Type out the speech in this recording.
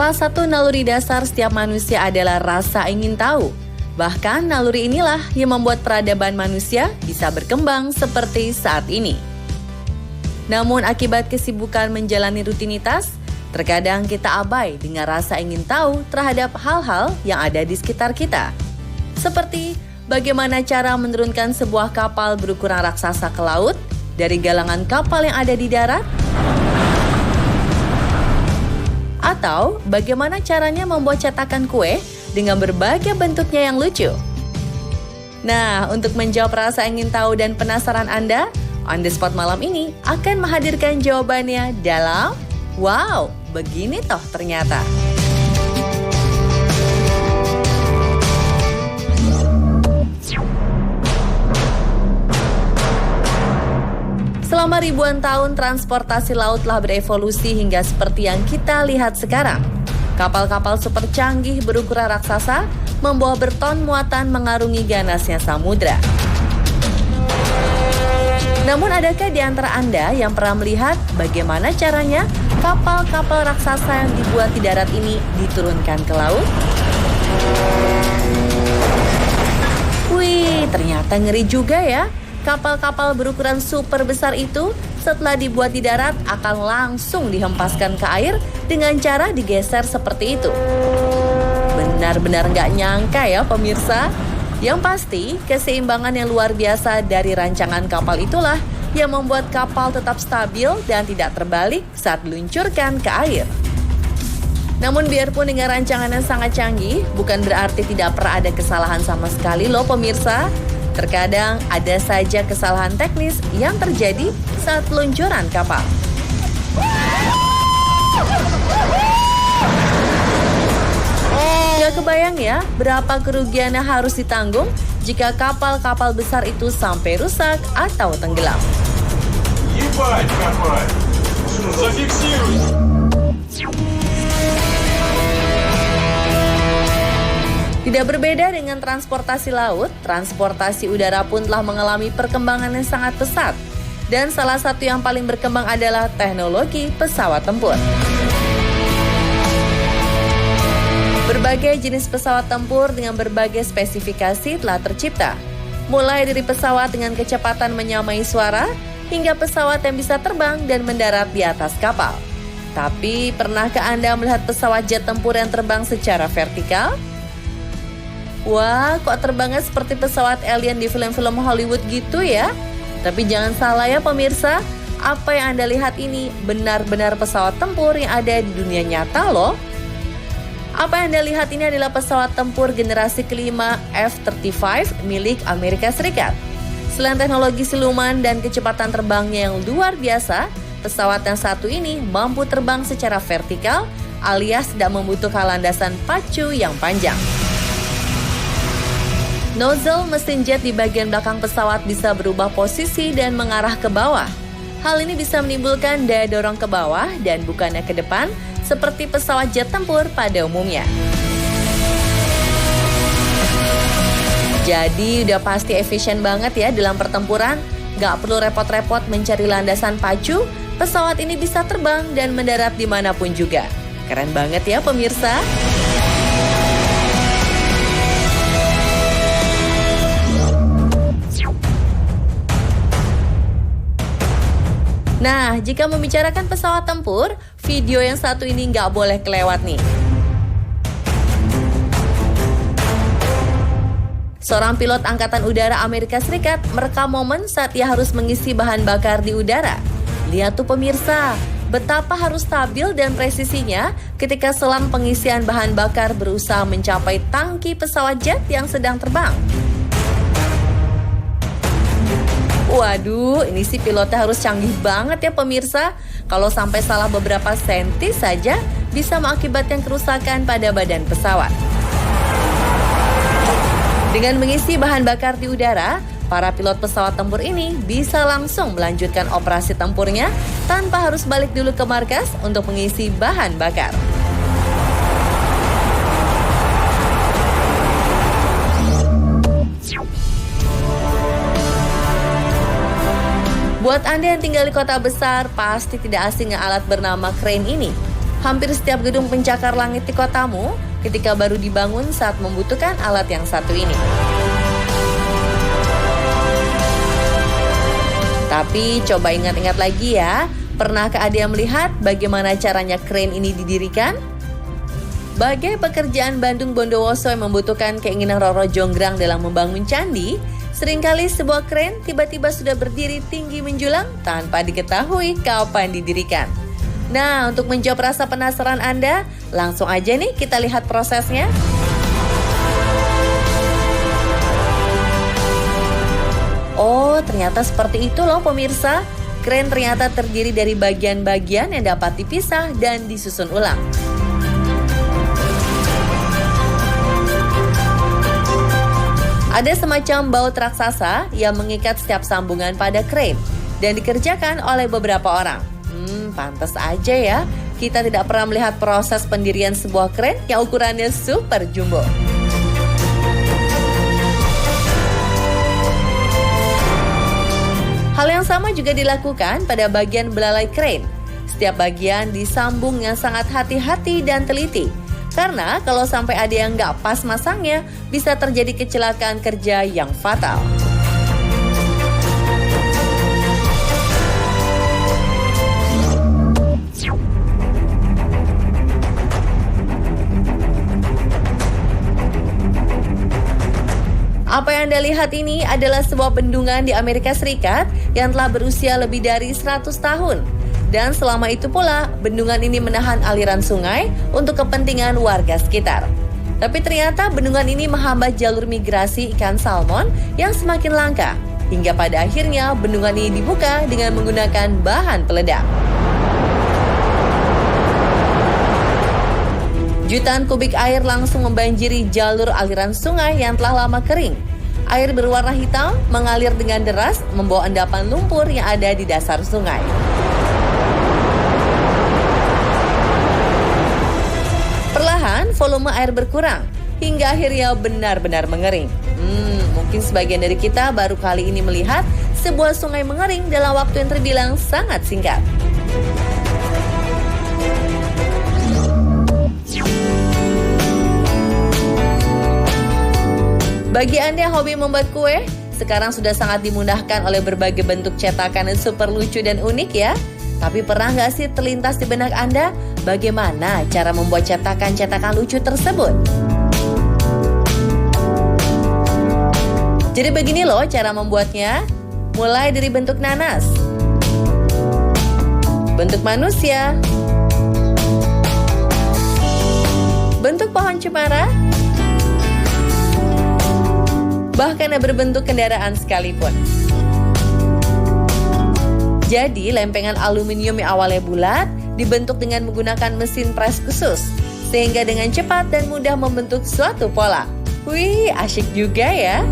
Salah satu naluri dasar setiap manusia adalah rasa ingin tahu. Bahkan naluri inilah yang membuat peradaban manusia bisa berkembang seperti saat ini. Namun akibat kesibukan menjalani rutinitas, terkadang kita abai dengan rasa ingin tahu terhadap hal-hal yang ada di sekitar kita. Seperti bagaimana cara menurunkan sebuah kapal berukuran raksasa ke laut dari galangan kapal yang ada di darat, atau bagaimana caranya membuat cetakan kue dengan berbagai bentuknya yang lucu. Nah, untuk menjawab rasa ingin tahu dan penasaran Anda, On The Spot malam ini akan menghadirkan jawabannya dalam Wow, begini toh ternyata. Selama ribuan tahun, transportasi laut telah berevolusi hingga seperti yang kita lihat sekarang. Kapal-kapal super canggih berukuran raksasa membawa berton muatan mengarungi ganasnya samudra. Namun adakah di antara Anda yang pernah melihat bagaimana caranya kapal-kapal raksasa yang dibuat di darat ini diturunkan ke laut? Wih, ternyata ngeri juga ya. Kapal-kapal berukuran super besar itu setelah dibuat di darat akan langsung dihempaskan ke air dengan cara digeser seperti itu. Benar-benar nggak nyangka ya pemirsa. Yang pasti, keseimbangan yang luar biasa dari rancangan kapal itulah yang membuat kapal tetap stabil dan tidak terbalik saat diluncurkan ke air. Namun biarpun dengan rancangan yang sangat canggih, bukan berarti tidak pernah ada kesalahan sama sekali loh pemirsa. Terkadang ada saja kesalahan teknis yang terjadi saat peluncuran kapal. Gak kebayang ya berapa kerugian yang harus ditanggung jika kapal-kapal besar itu sampai rusak atau tenggelam. Tidak berbeda dengan transportasi laut, transportasi udara pun telah mengalami perkembangan yang sangat pesat. Dan salah satu yang paling berkembang adalah teknologi pesawat tempur. Berbagai jenis pesawat tempur dengan berbagai spesifikasi telah tercipta. Mulai dari pesawat dengan kecepatan menyamai suara, hingga pesawat yang bisa terbang dan mendarat di atas kapal. Tapi, pernahkah Anda melihat pesawat jet tempur yang terbang secara vertikal? Wah, kok terbangnya seperti pesawat alien di film-film Hollywood gitu ya? Tapi jangan salah ya pemirsa, apa yang Anda lihat ini benar-benar pesawat tempur yang ada di dunia nyata loh. Apa yang Anda lihat ini adalah pesawat tempur generasi kelima F-35 milik Amerika Serikat. Selain teknologi siluman dan kecepatan terbangnya yang luar biasa, pesawat yang satu ini mampu terbang secara vertikal alias tidak membutuhkan landasan pacu yang panjang. Nozzle mesin jet di bagian belakang pesawat bisa berubah posisi dan mengarah ke bawah. Hal ini bisa menimbulkan daya dorong ke bawah dan bukannya ke depan seperti pesawat jet tempur pada umumnya. Jadi udah pasti efisien banget ya dalam pertempuran. Gak perlu repot-repot mencari landasan pacu, pesawat ini bisa terbang dan mendarat dimanapun juga. Keren banget ya pemirsa. Nah, jika membicarakan pesawat tempur, video yang satu ini nggak boleh kelewat nih. Seorang pilot Angkatan Udara Amerika Serikat merekam momen saat ia harus mengisi bahan bakar di udara. Lihat tuh pemirsa, betapa harus stabil dan presisinya ketika selang pengisian bahan bakar berusaha mencapai tangki pesawat jet yang sedang terbang. Waduh, ini sih pilotnya harus canggih banget ya pemirsa. Kalau sampai salah beberapa senti saja, bisa mengakibatkan kerusakan pada badan pesawat. Dengan mengisi bahan bakar di udara, para pilot pesawat tempur ini bisa langsung melanjutkan operasi tempurnya tanpa harus balik dulu ke markas untuk mengisi bahan bakar. Buat Anda yang tinggal di kota besar, pasti tidak asing dengan alat bernama crane ini. Hampir setiap gedung pencakar langit di kotamu ketika baru dibangun saat membutuhkan alat yang satu ini. Tapi coba ingat-ingat lagi ya, pernahkah ada yang melihat bagaimana caranya krain ini didirikan? Bagai pekerjaan Bandung Bondowoso yang membutuhkan keinginan Roro Jonggrang dalam membangun candi, seringkali sebuah krain tiba-tiba sudah berdiri tinggi menjulang tanpa diketahui kapan didirikan. Nah, untuk menjawab rasa penasaran Anda, langsung aja nih kita lihat prosesnya. Oh, ternyata seperti itu loh pemirsa. Krain ternyata terdiri dari bagian-bagian yang dapat dipisah dan disusun ulang. Ada semacam baut raksasa yang mengikat setiap sambungan pada krain dan dikerjakan oleh beberapa orang. Pantas aja ya, kita tidak pernah melihat proses pendirian sebuah krain yang ukurannya super jumbo. Hal yang sama juga dilakukan pada bagian belalai krain. Setiap bagian disambung dengan sangat hati-hati dan teliti. Karena kalau sampai ada yang nggak pas masangnya, bisa terjadi kecelakaan kerja yang fatal. Apa yang Anda lihat ini adalah sebuah bendungan di Amerika Serikat yang telah berusia lebih dari 100 tahun. Dan selama itu pula, bendungan ini menahan aliran sungai untuk kepentingan warga sekitar. Tapi ternyata bendungan ini menghambat jalur migrasi ikan salmon yang semakin langka. Hingga pada akhirnya bendungan ini dibuka dengan menggunakan bahan peledak. Jutaan kubik air langsung membanjiri jalur aliran sungai yang telah lama kering. Air berwarna hitam mengalir dengan deras membawa endapan lumpur yang ada di dasar sungai. Perlahan volume air berkurang hingga akhirnya benar-benar mengering. Mungkin sebagian dari kita baru kali ini melihat sebuah sungai mengering dalam waktu yang terbilang sangat singkat. Bagi Anda yang hobi membuat kue, sekarang sudah sangat dimudahkan oleh berbagai bentuk cetakan yang super lucu dan unik ya. Tapi pernah nggak sih terlintas di benak Anda bagaimana cara membuat cetakan-cetakan lucu tersebut? Jadi begini loh cara membuatnya. Mulai dari bentuk nanas, bentuk manusia, bentuk pohon cemara, bahkan berbentuk kendaraan sekalipun. Jadi lempengan aluminium yang awalnya bulat dibentuk dengan menggunakan mesin pres khusus, sehingga dengan cepat dan mudah membentuk suatu pola. Wih, asyik juga ya.